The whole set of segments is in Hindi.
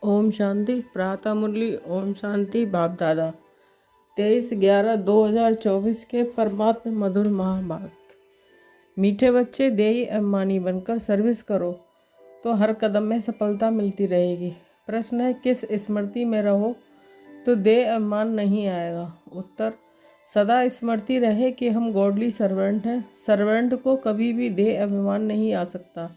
ओम शांति। प्रातः मुरली। ओम शांति। बाप दादा 23/11/2024 के परमात्म मधुर महाभाग। मीठे बच्चे, देई अभिमानी बनकर सर्विस करो तो हर कदम में सफलता मिलती रहेगी। प्रश्न है, किस स्मृति में रहो तो देह अभिमान नहीं आएगा? उत्तर, सदा स्मृति रहे कि हम गॉडली सर्वेंट हैं। सर्वेंट को कभी भी देह अभिमान नहीं आ सकता।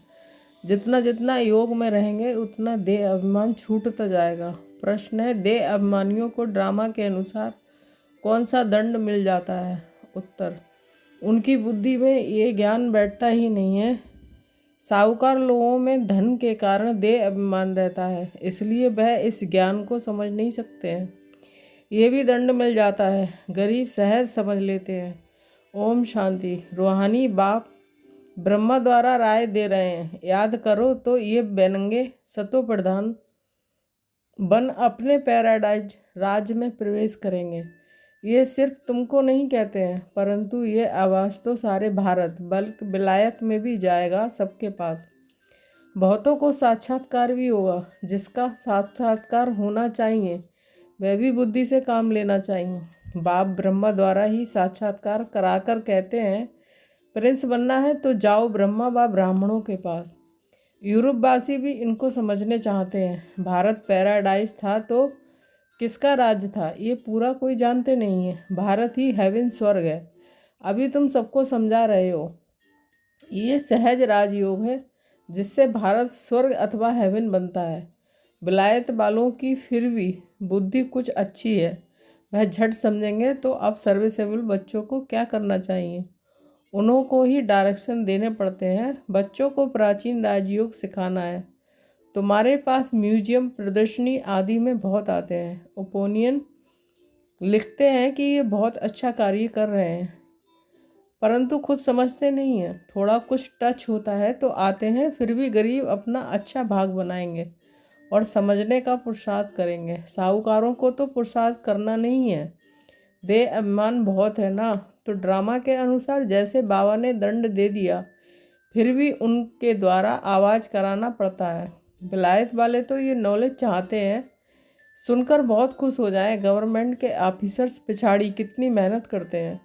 जितना जितना योग में रहेंगे उतना देह अभिमान छूटता जाएगा। प्रश्न है, देह अभिमानियों को ड्रामा के अनुसार कौन सा दंड मिल जाता है? उत्तर, उनकी बुद्धि में ये ज्ञान बैठता ही नहीं है। साहूकार लोगों में धन के कारण देह अभिमान रहता है, इसलिए वह इस ज्ञान को समझ नहीं सकते हैं। ये भी दंड मिल जाता है, गरीब सहज समझ लेते हैं। ओम शांति। रूहानी बाप ब्रह्मा द्वारा राय दे रहे हैं, याद करो तो ये बनेंगे सतो प्रधान, बन अपने पैराडाइज राज में प्रवेश करेंगे। ये सिर्फ तुमको नहीं कहते हैं, परंतु ये आवाज़ तो सारे भारत बल्कि विलायत में भी जाएगा, सबके पास। बहुतों को साक्षात्कार भी होगा। जिसका साक्षात्कार होना चाहिए वह भी बुद्धि से काम लेना चाहिए। बाप ब्रह्मा द्वारा ही साक्षात्कार कराकर कहते हैं, प्रिंस बनना है तो जाओ ब्रह्मा व ब्राह्मणों के पास। यूरोपवासी भी इनको समझने चाहते हैं। भारत पैराडाइज था तो किसका राज्य था ये पूरा कोई जानते नहीं है। भारत ही हेवन स्वर्ग है। अभी तुम सबको समझा रहे हो। ये सहज राजयोग है जिससे भारत स्वर्ग अथवा हेवन बनता है। विलायत वालों की फिर भी बुद्धि कुछ अच्छी है, वह झट समझेंगे। तो अब सर्विसेबल बच्चों को क्या करना चाहिए? उन्हों को ही डायरेक्शन देने पड़ते हैं। बच्चों को प्राचीन राजयोग सिखाना है। तुम्हारे पास म्यूजियम, प्रदर्शनी आदि में बहुत आते हैं। ओपिनियन लिखते हैं कि ये बहुत अच्छा कार्य कर रहे हैं, परंतु खुद समझते नहीं हैं। थोड़ा कुछ टच होता है तो आते हैं, फिर भी गरीब अपना अच्छा भाग बनाएंगे और समझने का पुरुषार्थ करेंगे। साहूकारों को तो पुरुषार्थ करना नहीं है, देह अभिमान बहुत है ना। तो ड्रामा के अनुसार जैसे बाबा ने दंड दे दिया, फिर भी उनके द्वारा आवाज़ कराना पड़ता है। विलायत वाले तो ये नॉलेज चाहते हैं, सुनकर बहुत खुश हो जाएं। गवर्नमेंट के ऑफिसर्स पिछाड़ी कितनी मेहनत करते हैं,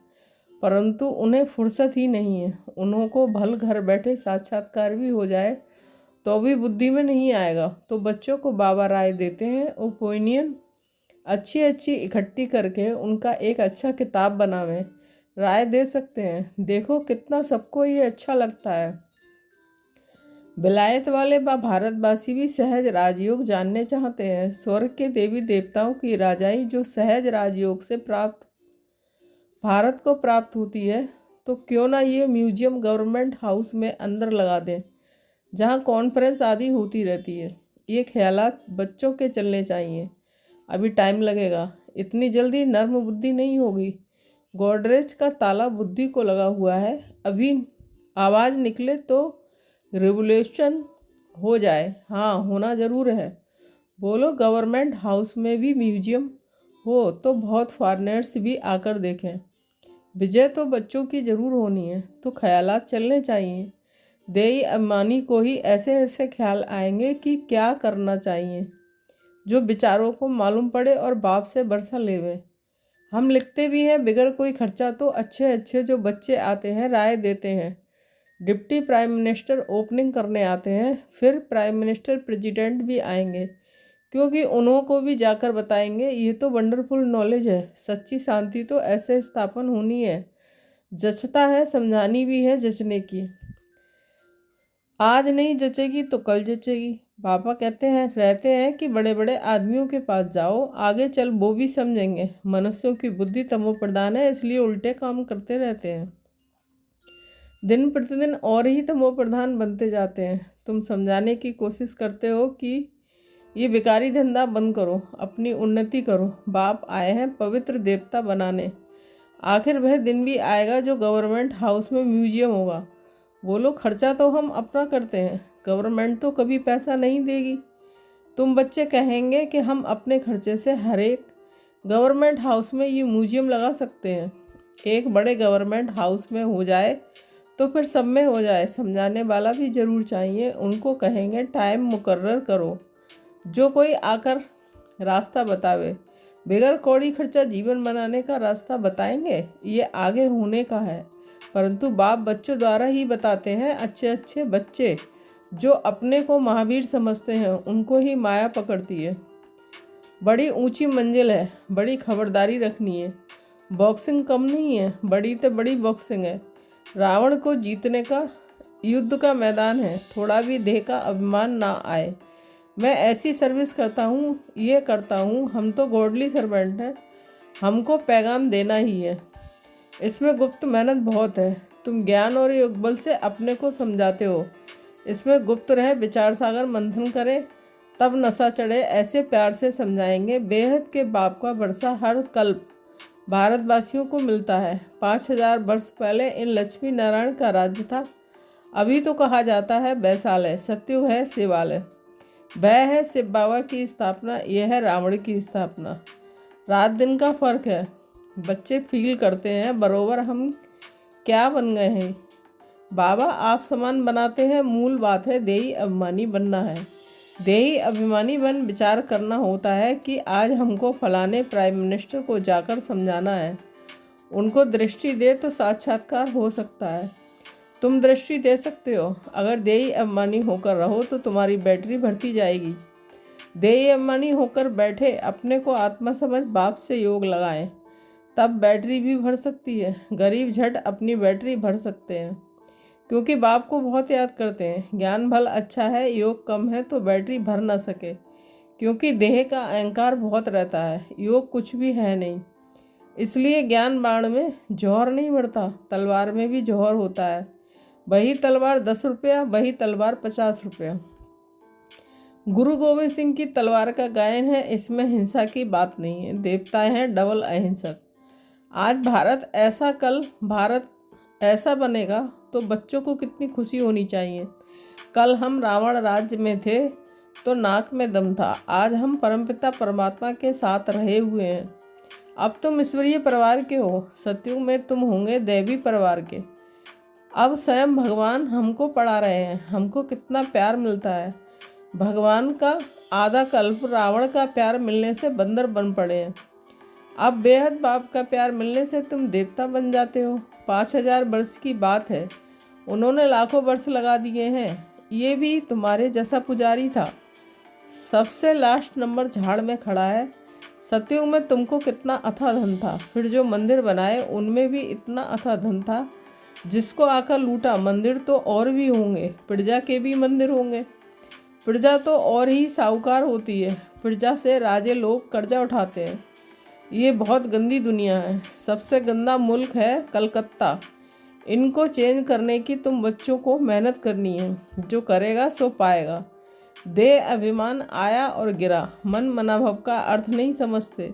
परंतु उन्हें फुर्सत ही नहीं है। उन्हों को भल घर बैठे साक्षात्कार भी हो जाए तो भी बुद्धि में नहीं आएगा। तो बच्चों को बाबा राय देते हैं, ओपिनियन अच्छी अच्छी इकट्ठी करके उनका एक अच्छा किताब बनावें, राय दे सकते हैं। देखो कितना सबको ये अच्छा लगता है। विलायत वाले व भारतवासी भी सहज राजयोग जानने चाहते हैं। स्वर्ग के देवी देवताओं की राजाई जो सहज राजयोग से प्राप्त भारत को प्राप्त होती है, तो क्यों ना ये म्यूजियम गवर्नमेंट हाउस में अंदर लगा दें, जहाँ कॉन्फ्रेंस आदि होती रहती है। ये ख्यालात बच्चों के चलने चाहिए। अभी टाइम लगेगा, इतनी जल्दी नर्म बुद्धि नहीं होगी। गोडरेज का ताला बुद्धि को लगा हुआ है। अभी आवाज़ निकले तो रिवोल्यूशन हो जाए। हाँ, होना ज़रूर है। बोलो गवर्नमेंट हाउस में भी म्यूजियम हो तो बहुत फॉरेनर्स भी आकर देखें। विजय तो बच्चों की ज़रूर होनी है, तो ख्यालात चलने चाहिए। देई अभिमानी को ही ऐसे ऐसे ख्याल आएंगे कि क्या करना चाहिए, जो विचारों को मालूम पड़े और बाप से बरसा लेवे। हम लिखते भी हैं बिगर कोई खर्चा। तो अच्छे अच्छे जो बच्चे आते हैं राय देते हैं। डिप्टी प्राइम मिनिस्टर ओपनिंग करने आते हैं, फिर प्राइम मिनिस्टर प्रेसिडेंट भी आएंगे, क्योंकि उन्हों को भी जाकर बताएंगे। ये तो वंडरफुल नॉलेज है। सच्ची शांति तो ऐसे स्थापन होनी है। जचता है, समझानी भी है जचने की। आज नहीं जचेगी तो कल जचेगी। पापा कहते हैं रहते हैं कि बड़े बड़े आदमियों के पास जाओ, आगे चल वो भी समझेंगे। मनुष्यों की बुद्धि तमो प्रधान है, इसलिए उल्टे काम करते रहते हैं। दिन प्रतिदिन और ही तमो प्रधान बनते जाते हैं। तुम समझाने की कोशिश करते हो कि ये बेकारी धंधा बंद करो, अपनी उन्नति करो। बाप आए हैं पवित्र देवता बनाने। आखिर वह दिन भी आएगा जो गवर्नमेंट हाउस में म्यूजियम होगा। बोलो खर्चा तो हम अपना करते हैं, गवर्नमेंट तो कभी पैसा नहीं देगी। तुम बच्चे कहेंगे कि हम अपने खर्चे से हर एक गवर्नमेंट हाउस में ये म्यूजियम लगा सकते हैं। एक बड़े गवर्नमेंट हाउस में हो जाए तो फिर सब में हो जाए। समझाने वाला भी ज़रूर चाहिए। उनको कहेंगे टाइम मुकर्रर करो, जो कोई आकर रास्ता बतावे, बगैर कौड़ी खर्चा जीवन बनाने का रास्ता बताएंगे, ये आगे होने का है। परंतु बाप बच्चों द्वारा ही बताते हैं। अच्छे अच्छे बच्चे जो अपने को महावीर समझते हैं, उनको ही माया पकड़ती है। बड़ी ऊंची मंजिल है, बड़ी खबरदारी रखनी है। बॉक्सिंग कम नहीं है, बड़ी तो बड़ी बॉक्सिंग है। रावण को जीतने का युद्ध का मैदान है, थोड़ा भी देह का अभिमान ना आए। मैं ऐसी सर्विस करता हूँ, ये करता हूँ, हम तो गॉडली सर्वेंट हैं, हमको पैगाम देना ही है। इसमें गुप्त मेहनत बहुत है। तुम ज्ञान और योग बल से अपने को समझाते हो, इसमें गुप्त रहे विचार सागर मंथन करें, तब नशा चढ़े, ऐसे प्यार से समझाएंगे। बेहद के बाप का वर्षा हर कल्प भारतवासियों को मिलता है। 5000 वर्ष पहले इन लक्ष्मी नारायण का राज्य था। अभी तो कहा जाता है वैशालय, सत्युग है शिवालय। वह है शिव बाबा की स्थापना, यह है रावण की स्थापना। रात दिन का फर्क है। बच्चे फील करते हैं बरोबर हम क्या बन गए हैं। बाबा आप समान बनाते हैं, मूल बात है देही अभिमानी बनना है। देही अभिमानी बन विचार करना होता है कि आज हमको फलाने प्राइम मिनिस्टर को जाकर समझाना है। उनको दृष्टि दे तो साक्षात्कार हो सकता है। तुम दृष्टि दे सकते हो। अगर देही अभिमानी होकर रहो तो तुम्हारी बैटरी भरती जाएगी। देही अभिमानी होकर बैठे, अपने को आत्मा समझ बाप से योग लगाएं, तब बैटरी भी भर सकती है। गरीब झट अपनी बैटरी भर सकते हैं, क्योंकि बाप को बहुत याद करते हैं। ज्ञान भल अच्छा है, योग कम है तो बैटरी भर ना सके, क्योंकि देह का अहंकार बहुत रहता है, योग कुछ भी है नहीं। इसलिए ज्ञान बाण में जौहर नहीं बढ़ता, तलवार में भी जौहर होता है। वही तलवार 10 रुपया, वही तलवार 50 रुपया। गुरु गोविंद सिंह की तलवार का गायन है, इसमें हिंसा की बात नहीं है। देवता हैं डबल अहिंसक। आज भारत ऐसा, कल भारत ऐसा बनेगा तो बच्चों को कितनी खुशी होनी चाहिए। कल हम रावण राज्य में थे तो नाक में दम था, आज हम परमपिता परमात्मा के साथ रहे हुए हैं। अब तुम ईश्वरीय परिवार के हो, सत्युग में तुम होंगे दैवी परिवार के। अब स्वयं भगवान हमको पढ़ा रहे हैं, हमको कितना प्यार मिलता है। भगवान का आधा कल्प रावण का प्यार मिलने से बंदर बन पड़े हैं। अब बेहद बाप का प्यार मिलने से तुम देवता बन जाते हो। 5000 वर्ष की बात है, उन्होंने लाखों वर्ष लगा दिए हैं। ये भी तुम्हारे जैसा पुजारी था, सबसे लास्ट नंबर झाड़ में खड़ा है। सत्युग में तुमको कितना अथाह धन था, फिर जो मंदिर बनाए उनमें भी इतना अथाह धन था, जिसको आकर लूटा। मंदिर तो और भी होंगे, प्रजा के भी मंदिर होंगे। प्रजा तो और ही साहूकार होती है, प्रजा से राजे लोग कर्जा उठाते हैं। ये बहुत गंदी दुनिया है, सबसे गंदा मुल्क है कलकत्ता। इनको चेंज करने की तुम बच्चों को मेहनत करनी है, जो करेगा सो पाएगा। देह अभिमान आया और गिरा, मन मनाभव का अर्थ नहीं समझते,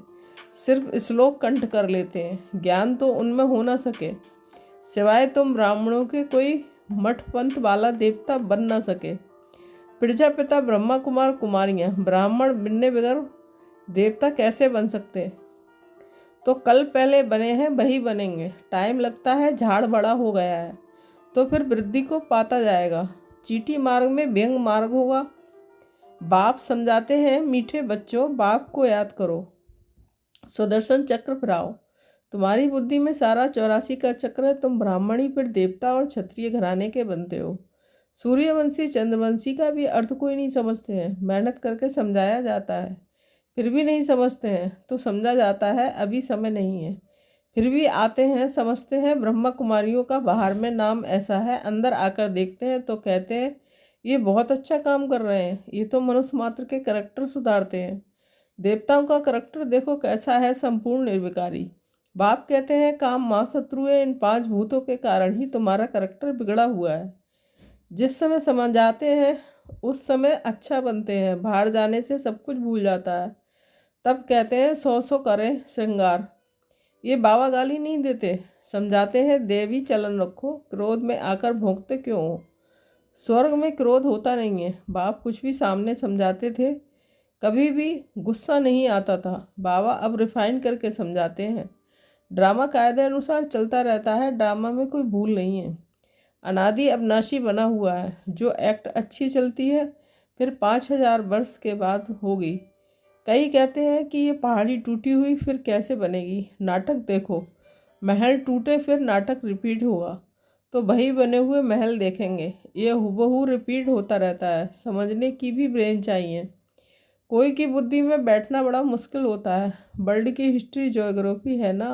सिर्फ श्लोक कंठ कर लेते हैं। ज्ञान तो उनमें हो ना सके, सिवाय तुम ब्राह्मणों के कोई मठ पंथ वाला देवता बन ना सके। प्रजापिता ब्रह्मा कुमार कुमारियाँ, ब्राह्मण बनने बगैर देवता कैसे बन सकते। तो कल पहले बने हैं वही बनेंगे। टाइम लगता है, झाड़ बड़ा हो गया है तो फिर वृद्धि को पाता जाएगा। चीटी मार्ग में व्यंग मार्ग होगा। बाप समझाते हैं, मीठे बच्चों बाप को याद करो, सुदर्शन चक्र फिराओ। तुम्हारी बुद्धि में सारा 84 का चक्र है। तुम ब्राह्मणी फिर देवता और क्षत्रिय घराने के बनते हो। सूर्यवंशी चंद्रवंशी का भी अर्थ कोई नहीं समझते हैं। मेहनत करके समझाया जाता है, फिर भी नहीं समझते हैं, तो समझा जाता है अभी समय नहीं है। फिर भी आते हैं, समझते हैं। ब्रह्मा कुमारियों का बाहर में नाम ऐसा है, अंदर आकर देखते हैं तो कहते हैं ये बहुत अच्छा काम कर रहे हैं, ये तो मनुष्य मात्र के करैक्टर सुधारते हैं। देवताओं का करैक्टर देखो कैसा है, संपूर्ण निर्विकारी। बाप कहते हैं काम माँ शत्रु है, इन 5 भूतों के कारण ही तुम्हारा करैक्टर बिगड़ा हुआ है। जिस समय समझ आते हैं उस समय अच्छा बनते हैं, बाहर जाने से सब कुछ भूल जाता है। तब कहते हैं 100 करें श्रृंगार। ये बाबा गाली नहीं देते, समझाते हैं देवी चलन रखो, क्रोध में आकर भोंकते क्यों हो। स्वर्ग में क्रोध होता नहीं है। बाप कुछ भी सामने समझाते थे, कभी भी गुस्सा नहीं आता था। बाबा अब रिफाइन करके समझाते हैं। ड्रामा कायदे अनुसार चलता रहता है, ड्रामा में कोई भूल नहीं है। अनादि अविनाशी बना हुआ है। जो एक्ट अच्छी चलती है फिर 5000 वर्ष के बाद होगी। कई कहते हैं कि ये पहाड़ी टूटी हुई फिर कैसे बनेगी। नाटक देखो, महल टूटे फिर नाटक रिपीट हुआ तो वही बने हुए महल देखेंगे। ये हूबहू रिपीट होता रहता है। समझने की भी ब्रेन चाहिए। कोई की बुद्धि में बैठना बड़ा मुश्किल होता है। वर्ल्ड की हिस्ट्री ज्योग्राफी है ना।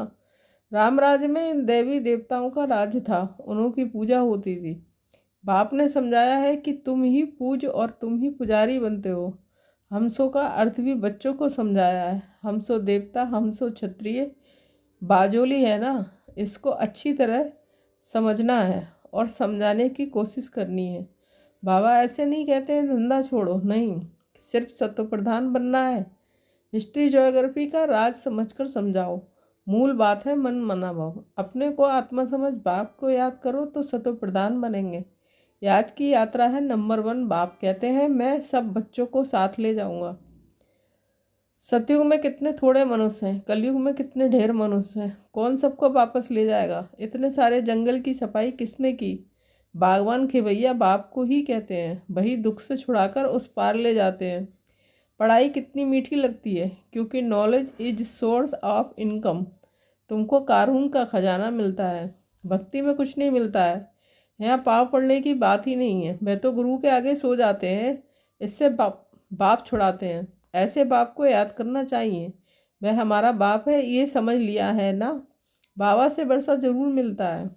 राम राज्य में इन देवी देवताओं का राज था, उन्हों की पूजा होती थी। बाप ने समझाया है कि तुम ही पूज और तुम ही पुजारी बनते हो। हमसो का अर्थ भी बच्चों को समझाया है। हमसो देवता, हमसो क्षत्रिय, बाजोली है ना। इसको अच्छी तरह समझना है और समझाने की कोशिश करनी है। बाबा ऐसे नहीं कहते हैं धंधा छोड़ो, नहीं, सिर्फ सत्व प्रधान बनना है। हिस्ट्री ज्योग्राफी का राज समझकर समझाओ। मूल बात है मन मना भाव। अपने को आत्मा समझ बाप को याद करो तो सत्व प्रधान बनेंगे। याद की यात्रा है नंबर 1। बाप कहते हैं मैं सब बच्चों को साथ ले जाऊंगा। सतयुग में कितने थोड़े मनुष्य हैं, कलयुग में कितने ढेर मनुष्य हैं। कौन सबको वापस ले जाएगा। इतने सारे जंगल की सफाई किसने की। बागवान खेवैया बाप को ही कहते हैं। वही दुख से छुड़ाकर उस पार ले जाते हैं। पढ़ाई कितनी मीठी लगती है, क्योंकि knowledge is source of income. तुमको कानून का खजाना मिलता है, भक्ति में कुछ नहीं मिलता है। यहाँ पाँव पड़ने की बात ही नहीं है। वह तो गुरु के आगे सो जाते हैं, इससे बाप छुड़ाते हैं। ऐसे बाप को याद करना चाहिए। वह हमारा बाप है, ये समझ लिया है ना। बाबा से वर्षा जरूर मिलता है,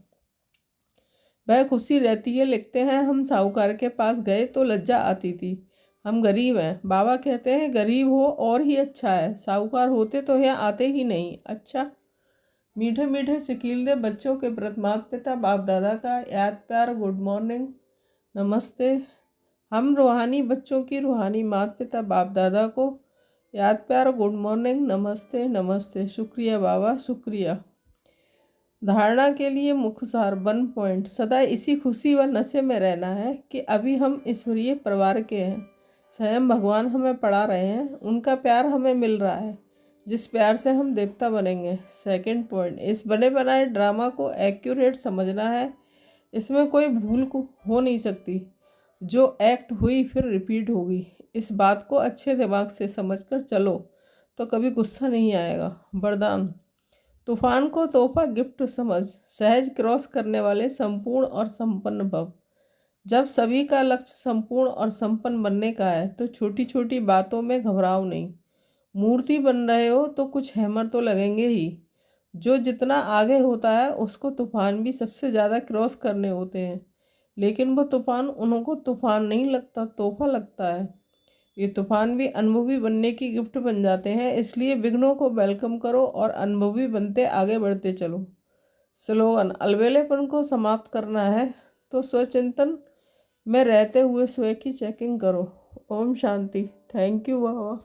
वह खुशी रहती है। लिखते हैं हम साहूकार के पास गए तो लज्जा आती थी, हम गरीब हैं। बाबा कहते हैं गरीब हो और ही अच्छा है, साहूकार होते तो यहाँ आते ही नहीं। अच्छा, मीठे मीठे सिकील दे बच्चों के प्रति माता पिता बाप दादा का याद प्यार गुड मॉर्निंग नमस्ते। हम रूहानी बच्चों की रूहानी माता पिता बाप दादा को याद प्यार गुड मॉर्निंग नमस्ते नमस्ते। शुक्रिया बाबा, शुक्रिया। धारणा के लिए मुख्य सार 1 पॉइंट। सदा इसी खुशी व नशे में रहना है कि अभी हम ईश्वरीय परिवार के हैं। स्वयं भगवान हमें पढ़ा रहे हैं, उनका प्यार हमें मिल रहा है, जिस प्यार से हम देवता बनेंगे। 2 पॉइंट। इस बने बनाए ड्रामा को एक्यूरेट समझना है। इसमें कोई भूल को हो नहीं सकती। जो एक्ट हुई फिर रिपीट होगी। इस बात को अच्छे दिमाग से समझकर चलो तो कभी गुस्सा नहीं आएगा। वरदान। तूफान को तोहफा गिफ्ट समझ, सहज क्रॉस करने वाले संपूर्ण और संपन्न भव। जब सभी का लक्ष्य संपूर्ण और संपन्न बनने का है तो छोटी छोटी बातों में घबराओ नहीं। मूर्ति बन रहे हो तो कुछ हैमर तो लगेंगे ही। जो जितना आगे होता है उसको तूफान भी सबसे ज़्यादा क्रॉस करने होते हैं, लेकिन वो तूफान उनको तूफान नहीं लगता, तोहफा लगता है। ये तूफान भी अनुभवी बनने की गिफ्ट बन जाते हैं। इसलिए विघ्नों को वेलकम करो और अनुभवी बनते आगे बढ़ते चलो। स्लोगन। अलबेलेपन को समाप्त करना है तो स्वचिंतन में रहते हुए स्वयं की चेकिंग करो। ओम शांति। Thank you Baba.